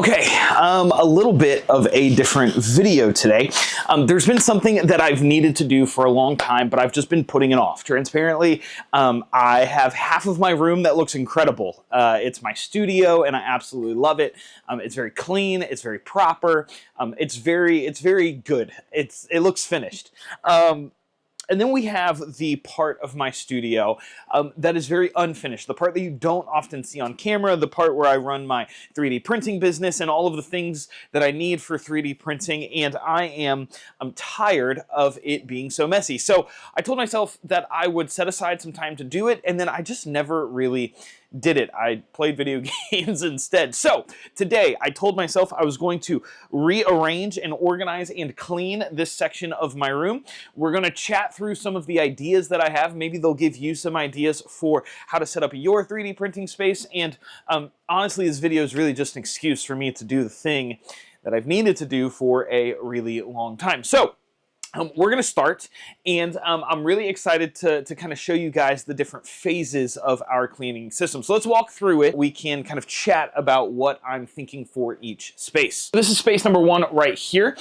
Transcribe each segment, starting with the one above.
Okay, a little bit of a different video today. There's been something that I've needed to do for a long time, but I've just been putting it off. Transparently, I have half of my room that looks incredible. It's my studio, and I absolutely love it. It's very clean. It's very proper. It's very good. It looks finished. And then we have the part of my studio that is very unfinished, the part that you don't often see on camera, the part where I run my 3D printing business and all of the things that I need for 3D printing, and I'm tired of it being so messy. So I told myself that I would set aside some time to do it, and then I just never really did it. I played video games instead. So today I told myself I was going to rearrange and organize and clean this section of my room. We're going to chat through some of the ideas that I have. Maybe they'll give you some ideas for how to set up your 3D printing space. And honestly, this video is really just an excuse for me to do the thing that I've needed to do for a really long time. So we're going to start, and I'm really excited to kind of show you guys the different phases of our cleaning system. So let's walk through it. We can kind of chat about what I'm thinking for each space. This is space number one right here.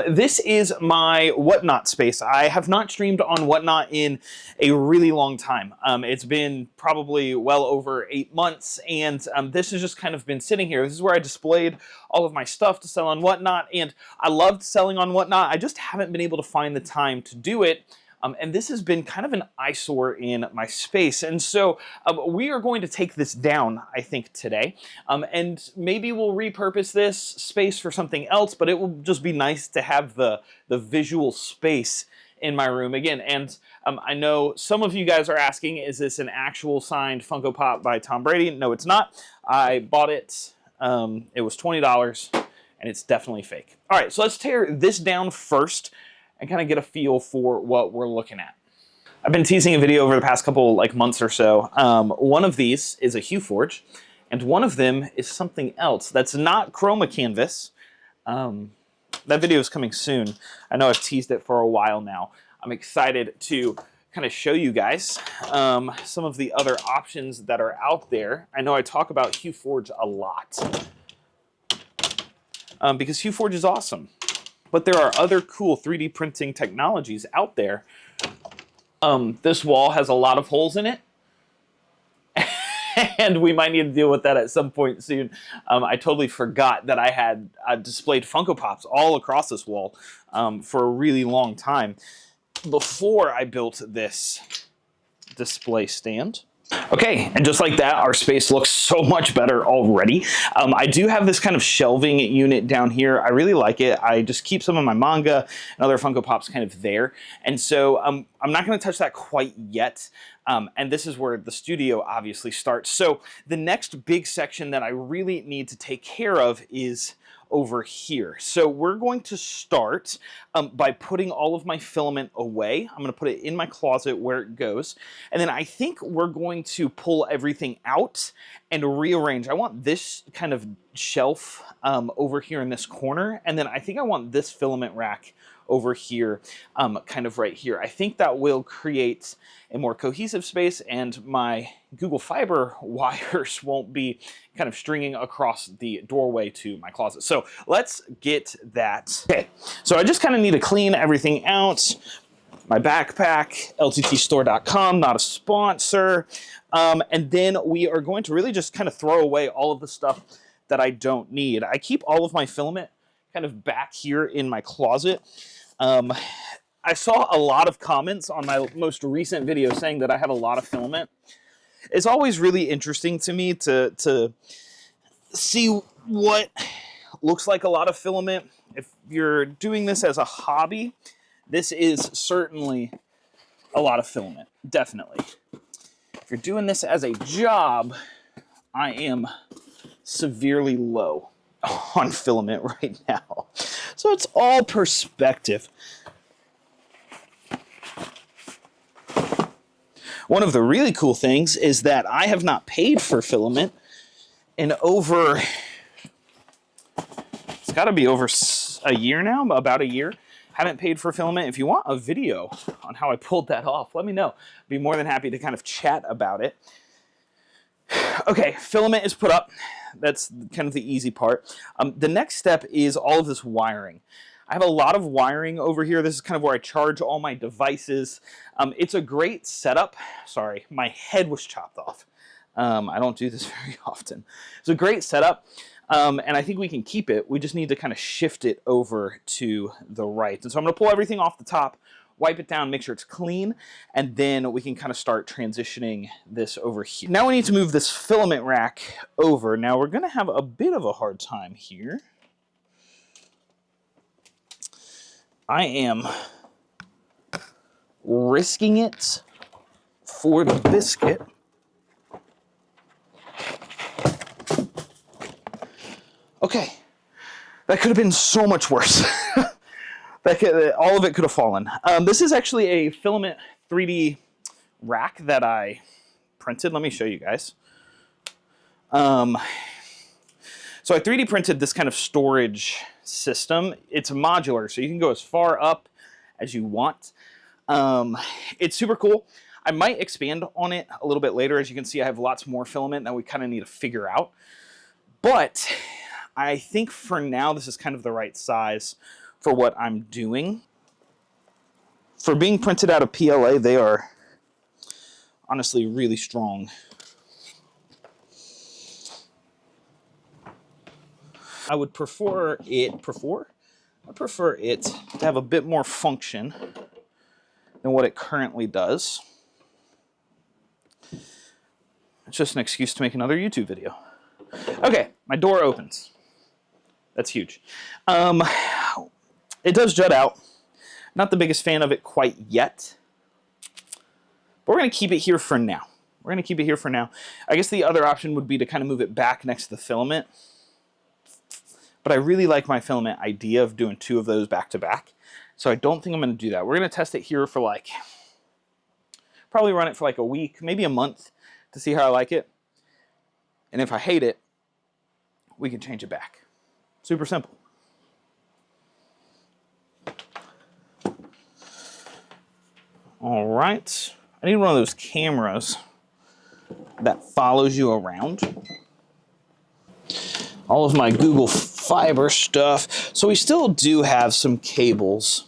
This is my Whatnot space. I have not streamed on Whatnot in a really long time. It's been probably well over 8 months, and this has just kind of been sitting here. This is where I displayed all of my stuff to sell on Whatnot, and I loved selling on Whatnot. I just haven't been able to find the time to do it, and this has been kind of an eyesore in my space. And so we are going to take this down, I think, today, and maybe we'll repurpose this space for something else, but it will just be nice to have the visual space in my room again. And I know some of you guys are asking, is this an actual signed Funko Pop by Tom Brady? No, it's not. I bought it. It was $20, and it's definitely fake. All right, so let's tear this down first and kind of get a feel for what we're looking at. I've been teasing a video over the past couple months or so. One of these is a HueForge, and one of them is something else that's not chroma canvas. That video is coming soon. I know I've teased it for a while now. I'm excited to kind of show you guys some of the other options that are out there. I know I talk about HueForge a lot because HueForge is awesome, but there are other cool 3D printing technologies out there. This wall has a lot of holes in it, and we might need to deal with that at some point soon. I totally forgot that I had displayed Funko Pops all across this wall for a really long time before I built this display stand. Okay, and just like that, our space looks so much better already. I do have this kind of shelving unit down here. I really like it. I just keep some of my manga and other Funko Pops kind of there. And so I'm not going to touch that quite yet. And this is where the studio obviously starts. So the next big section that I really need to take care of is over here. So we're going to start by putting all of my filament away. I'm going to put it in my closet where it goes. And then I think we're going to pull everything out and rearrange. I want this kind of shelf over here in this corner. And then I think I want this filament rack over here, kind of right here. I think that will create a more cohesive space, and my Google Fiber wires won't be kind of stringing across the doorway to my closet. So let's get that. Okay, so I just kind of need to clean everything out. My backpack, lttstore.com, not a sponsor. And then we are going to really just kind of throw away all of the stuff that I don't need. I keep all of my filament kind of back here in my closet. I saw a lot of comments on my most recent video saying that I have a lot of filament. It's always really interesting to me to see what looks like a lot of filament. If you're doing this as a hobby, this is certainly a lot of filament, definitely. If you're doing this as a job, I am severely low on filament right now. So it's all perspective. One of the really cool things is that I have not paid for filament in over, it's got to be over a year now, about a year. Haven't paid for filament. If you want a video on how I pulled that off, let me know. I'd be more than happy to kind of chat about it. Okay, filament is put up. That's kind of the easy part. The next step is all of this wiring. I have a lot of wiring over here. This is kind of where I charge all my devices. It's a great setup. Sorry, my head was chopped off. I don't do this very often. It's a great setup, and I think we can keep it. We just need to kind of shift it over to the right. And so I'm going to pull everything off the top, wipe it down, make sure it's clean, and then we can kind of start transitioning this over here. Now we need to move this filament rack over. Now we're going to have a bit of a hard time here. I am risking it for the biscuit. Okay, that could have been so much worse. All of it could have fallen. This is actually a Filament 3D rack that I printed. Let me show you guys. So I 3D printed this kind of storage system. It's modular, so you can go as far up as you want. It's super cool. I might expand on it a little bit later. As you can see, I have lots more filament that we kind of need to figure out. But I think for now, this is kind of the right size for what I'm doing. For being printed out of PLA, they are honestly really strong. I would prefer it to have a bit more function than what it currently does. It's just an excuse to make another YouTube video. Okay, my door opens. That's huge. It does jut out. Not the biggest fan of it quite yet. But we're going to keep it here for now. I guess the other option would be to kind of move it back next to the filament. But I really like my filament idea of doing two of those back to back. So I don't think I'm going to do that. We're going to test it here for probably run it for like a week, maybe a month to see how I like it. And if I hate it, we can change it back. Super simple. All right. I need one of those cameras that follows you around. All of my Google Fiber stuff. So we still do have some cables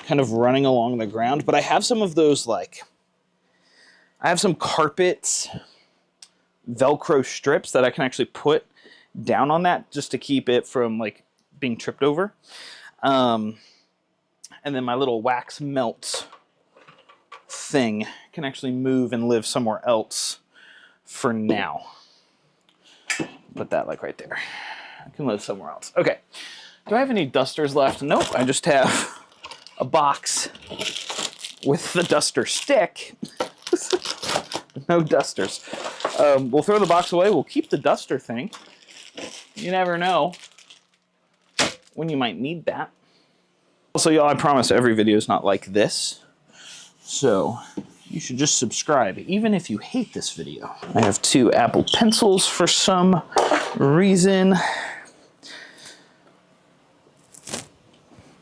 kind of running along the ground, but I have some of those I have some carpet Velcro strips that I can actually put down on that just to keep it from being tripped over. And then my little wax melt thing can actually move and live somewhere else for now. Put that right there. I can live somewhere else. Okay. Do I have any dusters left? Nope. I just have a box with the duster stick. No dusters. We'll throw the box away. We'll keep the duster thing. You never know when you might need that. Also, y'all, I promise every video is not like this. So you should just subscribe, even if you hate this video. I have 2 Apple Pencils for some reason.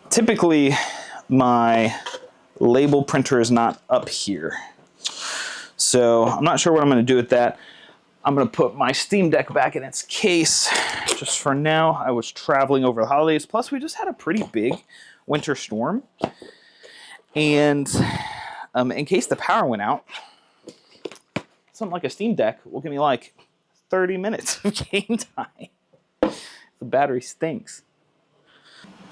Typically, my label printer is not up here. So I'm not sure what I'm going to do with that. I'm going to put my Steam Deck back in its case just for now. I was traveling over the holidays. Plus, we just had a pretty big winter storm. And in case the power went out, something like a Steam Deck will give me 30 minutes of game time. The battery stinks.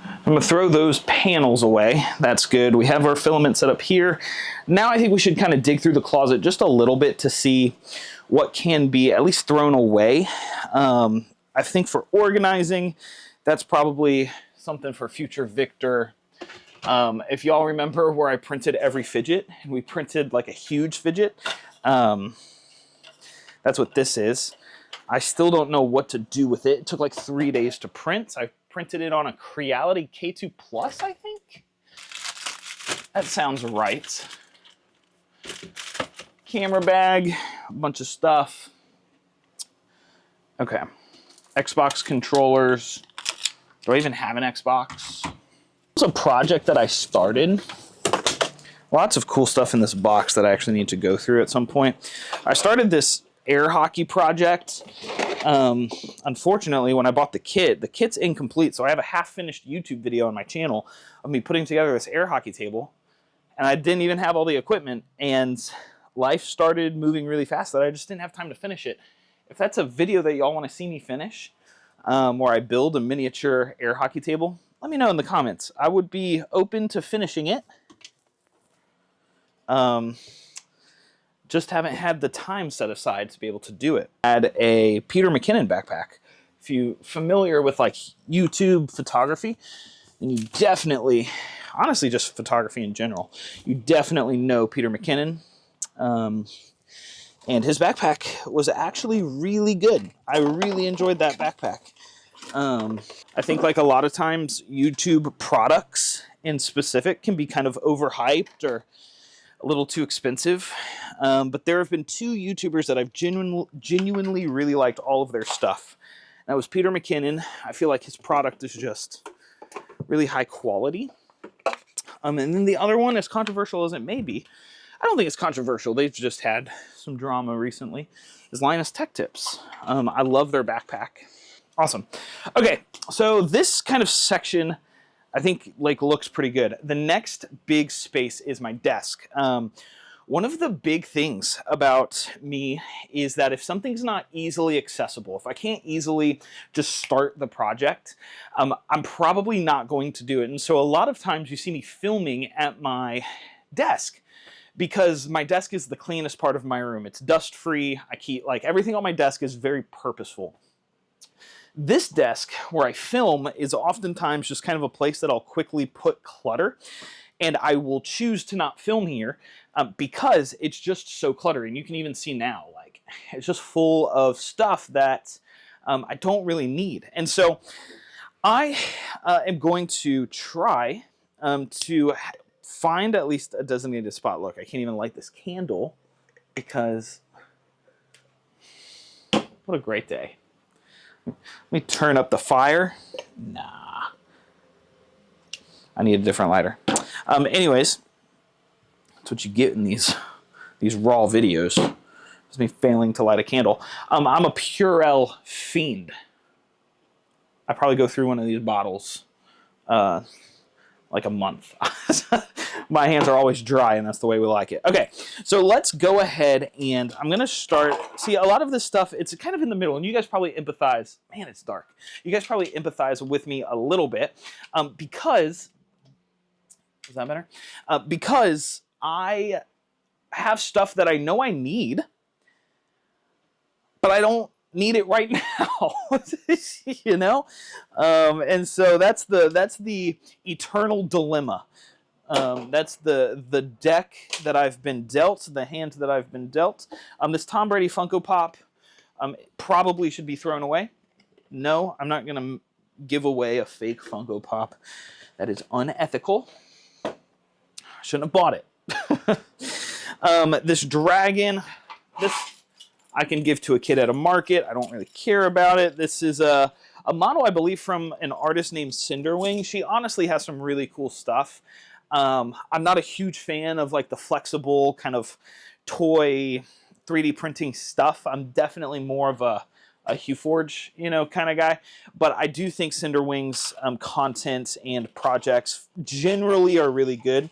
I'm going to throw those panels away. That's good. We have our filament set up here. Now I think we should kind of dig through the closet just a little bit to see what can be at least thrown away. I think for organizing, that's probably something for future Victor. If y'all remember where I printed every fidget, and we printed a huge fidget, that's what this is. I still don't know what to do with it. It took 3 days to print. I printed it on a Creality K2 Plus, I think. That sounds right. Camera bag, a bunch of stuff. Okay. Xbox controllers. Do I even have an Xbox? It's a project that I started. Lots of cool stuff in this box that I actually need to go through at some point. I started this air hockey project. Unfortunately, when I bought the kit's incomplete, so I have a half-finished YouTube video on my channel of me putting together this air hockey table, and I didn't even have all the equipment, and life started moving really fast that I just didn't have time to finish it. If that's a video that y'all want to see me finish, where I build a miniature air hockey table, let me know in the comments. I would be open to finishing it. Just haven't had the time set aside to be able to do it. I had a Peter McKinnon backpack. If you're familiar with like YouTube photography, then you definitely, honestly just photography in general, you definitely know Peter McKinnon. And his backpack was actually really good. I really enjoyed that backpack. I think like a lot of times YouTube products in specific can be kind of overhyped or a little too expensive, but there have been two YouTubers that I've genuinely really liked all of their stuff. That was Peter McKinnon. I feel like his product is just really high quality. And then the other one, as controversial as it may be, I don't think it's controversial. They've just had some drama recently, is Linus Tech Tips. I love their backpack. Awesome. Okay, so this kind of section I think like looks pretty good. The next big space is my desk. One of the big things about me is that if something's not easily accessible, if I can't easily just start the project, I'm probably not going to do it. And so a lot of times you see me filming at my desk because my desk is the cleanest part of my room. It's dust-free. I keep, like, everything on my desk is very purposeful. This desk where I film is oftentimes just kind of a place that I'll quickly put clutter, and I will choose to not film here because it's just so cluttered. And you can even see now, like, it's just full of stuff that I don't really need. And so I am going to try to find at least a designated spot. Look, I can't even light this candle because what a great day. Let me turn up the fire. Nah. I need a different lighter. Anyways, that's what you get in these raw videos. It's me failing to light a candle. I'm a Purell fiend. I probably go through one of these bottles like a month. My hands are always dry, and that's the way we like it. Okay, so let's go ahead, and I'm going to start. See, a lot of this stuff, it's kind of in the middle, and you guys probably empathize. Man, it's dark. You guys probably empathize with me a little bit because, is that better? Because I have stuff that I know I need, but I don't need it right now. You know? And so that's the eternal dilemma. That's the deck that I've been dealt, the hand that I've been dealt. This Tom Brady Funko Pop probably should be thrown away. No, I'm not going to give away a fake Funko Pop. That is unethical. Shouldn't have bought it. This dragon, this I can give to a kid at a market. I don't really care about it. This is a model, I believe, from an artist named Cinderwing. She honestly has some really cool stuff. I'm not a huge fan of like the flexible kind of toy 3D printing stuff. I'm definitely more of a HueForge, kind of guy. But I do think Cinderwing's content and projects generally are really good.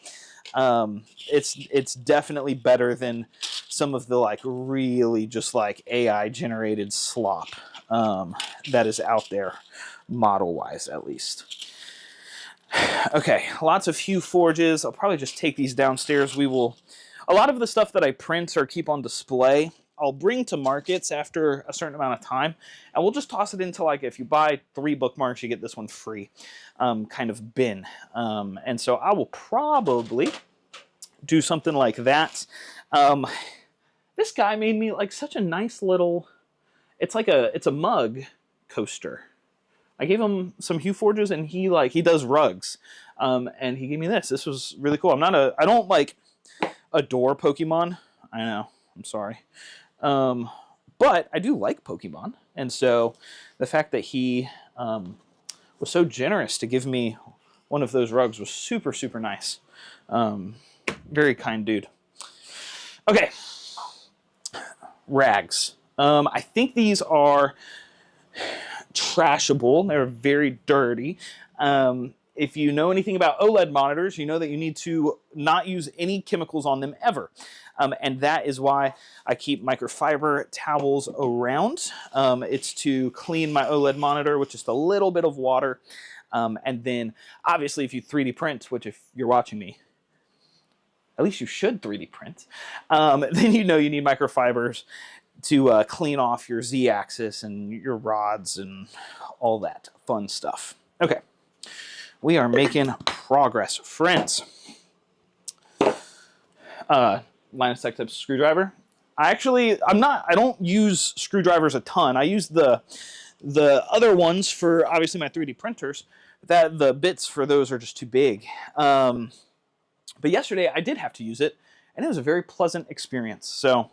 It's definitely better than some of the like really just like AI generated slop that is out there, model wise at least. Okay, lots of HueForges. I'll probably just take these downstairs. A lot of the stuff that I print or keep on display, I'll bring to markets after a certain amount of time, and we'll just toss it into, like, if you buy 3 bookmarks, you get this one free kind of bin. And so I will probably do something like that. This guy made me like such a nice little, it's a mug coaster. I gave him some HueForges, and he does rugs, and he gave me this. This was really cool. I don't like adore Pokemon. I know, I'm sorry, but I do like Pokemon, and so the fact that he was so generous to give me one of those rugs was super, super nice. Very kind dude. Okay, rags. I think these are trashable. They're very dirty. If you know anything about OLED monitors, you know that you need to not use any chemicals on them ever. And that is why I keep microfiber towels around. It's to clean my OLED monitor with just a little bit of water. And then, obviously, if you 3D print, which if you're watching me, at least you should 3D print, then you know you need microfibers to clean off your Z-axis and your rods and all that fun stuff. Okay, we are making progress, friends. Linus Tech Tips screwdriver. I don't use screwdrivers a ton. I use the other ones for obviously my 3D printers. That the bits for those are just too big. But yesterday I did have to use it, and it was a very pleasant experience. So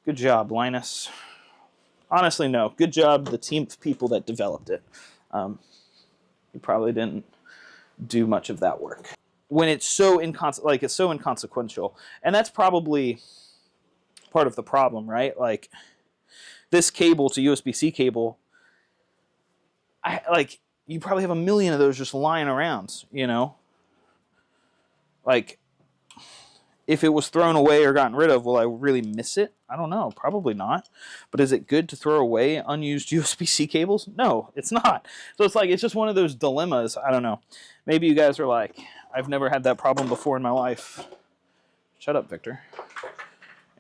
good job, Linus. Honestly, no. Good job, the team of people that developed it. You probably didn't do much of that work. When it's so inconsequential, and that's probably part of the problem, right? Like this cable to USB-C cable, you probably have a million of those just lying around, you know? Like, if it was thrown away or gotten rid of, will I really miss it? I don't know. Probably not. But is it good to throw away unused USB-C cables? No, it's not. So it's just one of those dilemmas. I don't know. Maybe you guys are like, I've never had that problem before in my life. Shut up, Victor.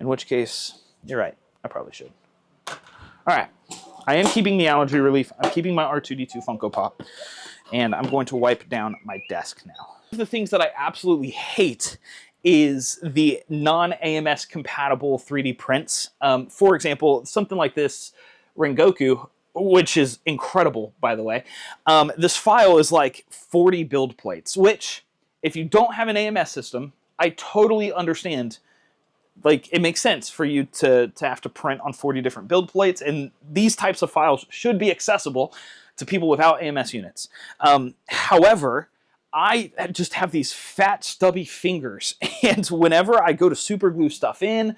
In which case, you're right. I probably should. All right. I am keeping the allergy relief. I'm keeping my R2-D2 Funko Pop. And I'm going to wipe down my desk now. One of the things that I absolutely hate is the non-AMS compatible 3D prints. For example, something like this Rengoku, which is incredible, by the way. This file is like 40 build plates, which, if you don't have an AMS system, I totally understand. Like, it makes sense for you to have to print on 40 different build plates, and these types of files should be accessible to people without AMS units. However, I just have these fat, stubby fingers, and whenever I go to super glue stuff in,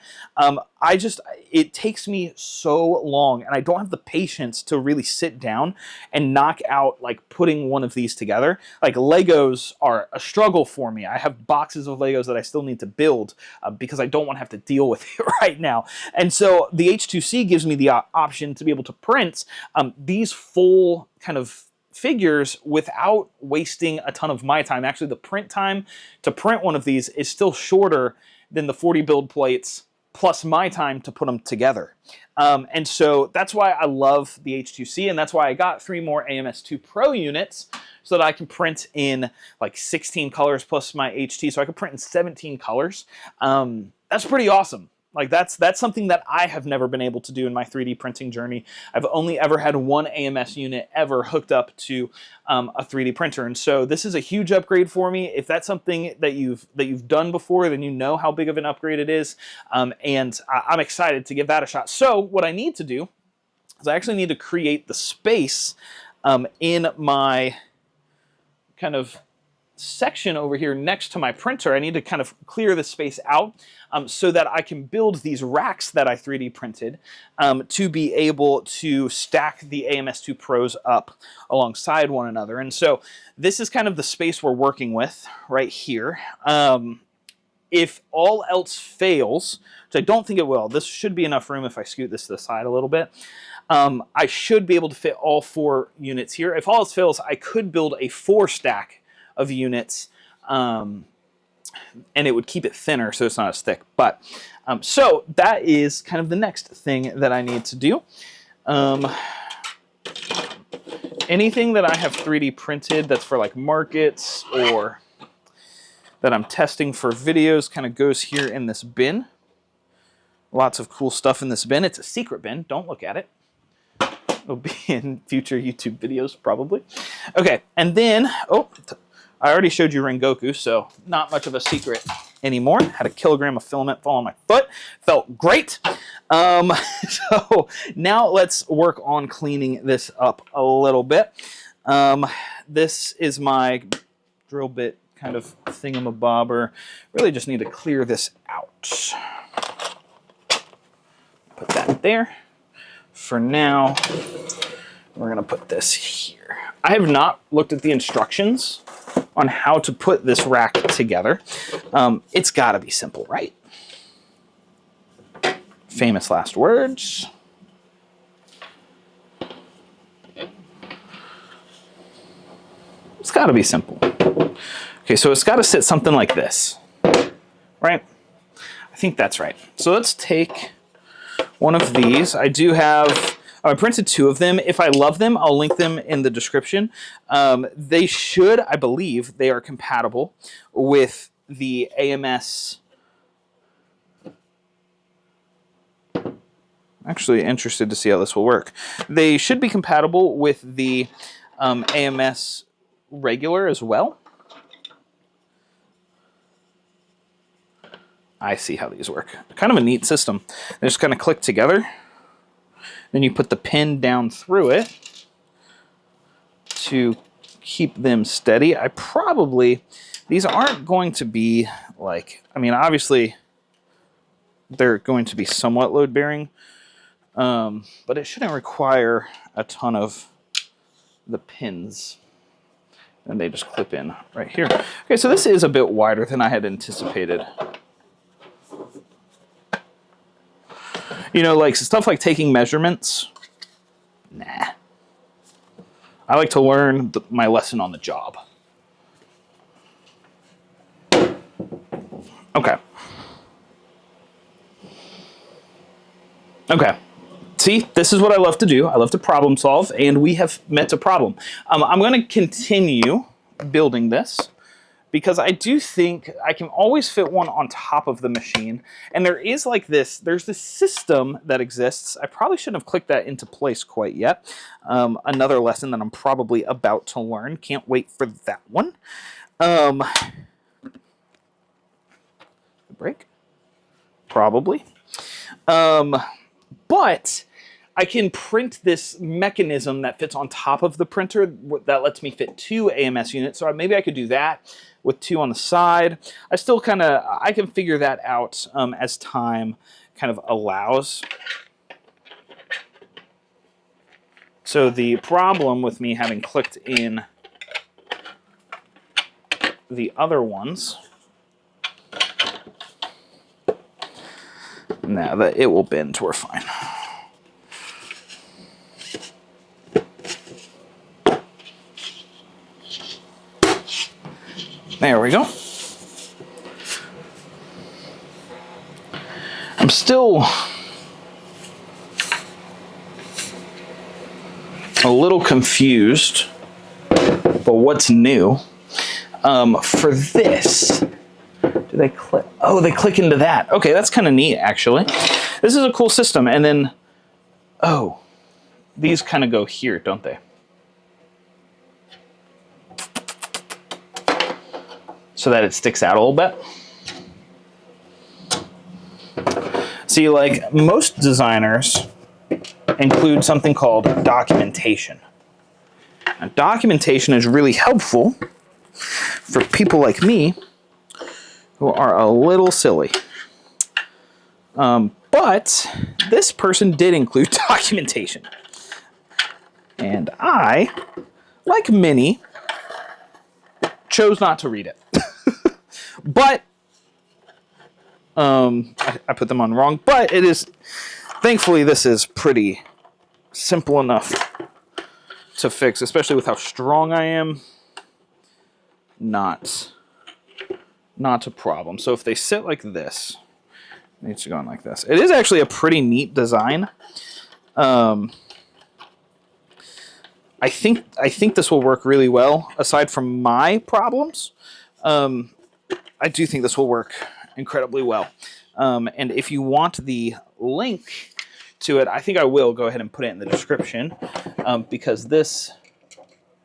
it takes me so long, and I don't have the patience to really sit down and knock out, like, putting one of these together. Like, Legos are a struggle for me. I have boxes of Legos that I still need to build because I don't want to have to deal with it right now. And so the H2C gives me the option to be able to print these full kind of figures without wasting a ton of my time. Actually, the print time to print one of these is still shorter than the 40 build plates plus my time to put them together. And so that's why I love the H2C, and that's why I got 3 more AMS 2 Pro units so that I can print in like 16 colors plus my HT, so I can print in 17 colors. That's pretty awesome. Like that's something that I have never been able to do in my 3D printing journey. I've only ever had one AMS unit ever hooked up to a 3D printer, and so this is a huge upgrade for me. If that's something that you've done before, then you know how big of an upgrade it is, and I'm excited to give that a shot. So what I need to do is I actually need to create the space in my kind of section over here next to my printer. I need to kind of clear the space out so that I can build these racks that I 3D printed to be able to stack the AMS 2 Pros up alongside one another. And so this is kind of the space we're working with right here. If all else fails, which I don't think it will, this should be enough room if I scoot this to the side a little bit. I should be able to fit all 4 units here. If all else fails, I could build a 4 stack of units, and it would keep it thinner so it's not as thick. But so that is kind of the next thing that I need to do. Anything that I have 3D printed that's for like markets or that I'm testing for videos kind of goes here in this bin. Lots of cool stuff in this bin. It's a secret bin. Don't look at it. It'll be in future YouTube videos probably. Okay, and then, I already showed you Rengoku, so not much of a secret anymore. Had a kilogram of filament fall on my foot. Felt great. So now let's work on cleaning this up a little bit. This is my drill bit kind of thingamabobber. Really just need to clear this out. Put that there. For now, we're gonna put this here. I have not looked at the instructions on how to put this rack together. It's gotta be simple, right? Famous last words. It's gotta be simple. Okay, so it's gotta sit something like this, right? I think that's right. So let's take one of these. I do have, I printed 2 of them. If I love them, I'll link them in the description. They should, I believe, they are compatible with the AMS. Actually interested to see how this will work. They should be compatible with the AMS regular as well. I see how these work. Kind of a neat system. They just kind of click together. Then you put the pin down through it to keep them steady. These aren't going to be like, I mean, obviously they're going to be somewhat load bearing, but it shouldn't require a ton of the pins. And they just clip in right here. Okay, so this is a bit wider than I had anticipated. You know, like stuff like taking measurements, nah. I like to learn my lesson on the job. Okay. Okay. See, this is what I love to do. I love to problem solve, and we have met a problem. I'm going to continue building this, because I do think I can always fit one on top of the machine. And there is like this, there's this system that exists. I probably shouldn't have clicked that into place quite yet. Another lesson that I'm probably about to learn. Can't wait for that one. Break? Probably. But I can print this mechanism that fits on top of the printer that lets me fit 2 AMS units. So maybe I could do that with 2 on the side. I can figure that out as time kind of allows. So the problem with me having clicked in the other ones, now that it will bend, we're fine. There we go. I'm still a little confused, but what's new? For this, do they click? Oh, they click into that. Okay, that's kind of neat, actually. This is a cool system. And then, oh, these kind of go here, don't they? So that it sticks out a little bit. See, like most designers include something called documentation. Now, documentation is really helpful for people like me who are a little silly. But this person did include documentation. And I, like many, chose not to read it. But I put them on wrong, but it is, thankfully this is pretty simple enough to fix, especially with how strong I am. Not a problem. So if they sit like this, it needs to go on like this. It is actually a pretty neat design. I think this will work really well, aside from my problems. I do think this will work incredibly well. And if you want the link to it, I think I will go ahead and put it in the description, because this,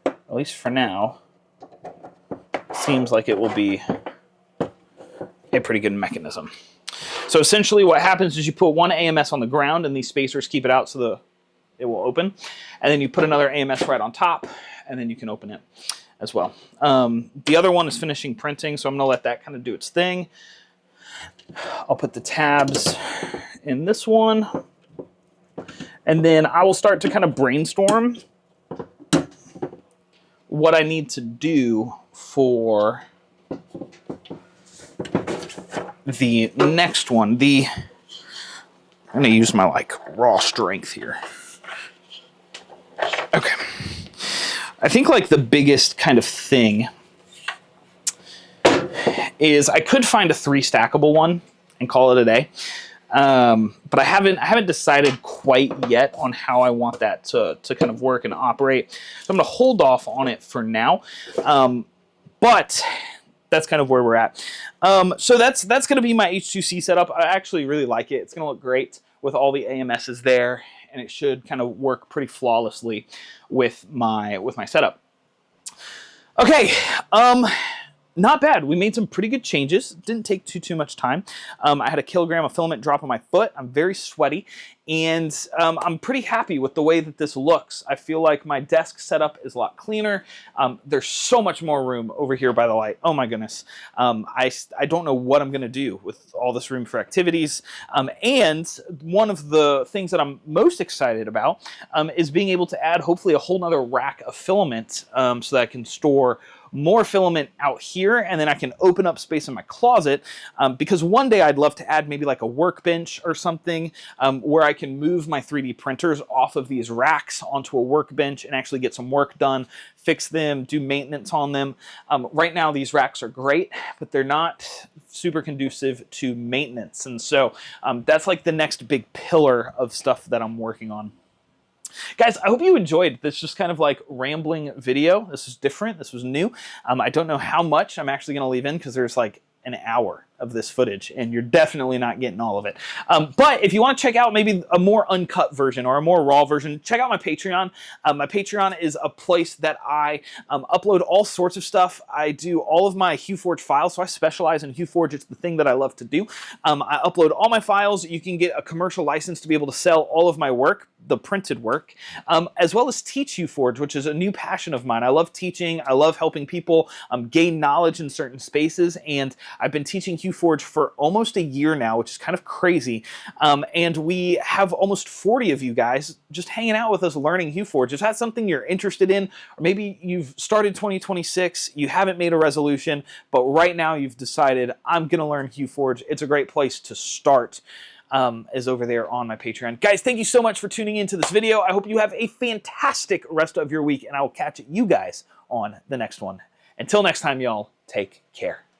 at least for now, seems like it will be a pretty good mechanism. So essentially what happens is you put one AMS on the ground and these spacers keep it out so it will open. And then you put another AMS right on top and then you can open it as well. The other one is finishing printing, so I'm going to let that kind of do its thing. I'll put the tabs in this one. And then I will start to kind of brainstorm what I need to do for the next one. I'm going to use my like raw strength here. Okay. I think like the biggest kind of thing is I could find a 3 stackable one and call it a day. But I haven't decided quite yet on how I want that to kind of work and operate. So I'm going to hold off on it for now. But that's kind of where we're at. So that's going to be my H2C setup. I actually really like it. It's going to look great with all the AMSs there, and it should kind of work pretty flawlessly with my setup. Okay. Not bad. We made some pretty good changes. Didn't take too much time. I had a kilogram of filament drop on my foot. I'm very sweaty, and I'm pretty happy with the way that this looks. I feel like my desk setup is a lot cleaner. There's so much more room over here by the light. Oh my goodness. I don't know what I'm going to do with all this room for activities. And one of the things that I'm most excited about is being able to add hopefully a whole nother rack of filament so that I can store more filament out here, and then I can open up space in my closet because one day I'd love to add maybe like a workbench or something where I can move my 3D printers off of these racks onto a workbench and actually get some work done, fix them, do maintenance on them. Right now these racks are great, but they're not super conducive to maintenance, and so that's like the next big pillar of stuff that I'm working on. Guys, I hope you enjoyed this just kind of like rambling video. This is different. This was new. I don't know how much I'm actually going to leave in because there's like an hour of this footage, and you're definitely not getting all of it. But if you want to check out maybe a more uncut version or a more raw version, check out my Patreon. My Patreon is a place that I upload all sorts of stuff. I do all of my HueForge files, so I specialize in HueForge. It's the thing that I love to do. I upload all my files. You can get a commercial license to be able to sell all of my work, the printed work, as well as teach HueForge, which is a new passion of mine. I love teaching. I love helping people gain knowledge in certain spaces, and I've been teaching HueForge for almost a year now, which is kind of crazy. And we have almost 40 of you guys just hanging out with us learning HueForge. Is that something you're interested in? Or maybe you've started 2026, you haven't made a resolution, but right now you've decided, I'm going to learn HueForge. It's a great place to start. Is over there on my Patreon. Guys, thank you so much for tuning into this video. I hope you have a fantastic rest of your week, and I will catch you guys on the next one. Until next time, y'all, take care.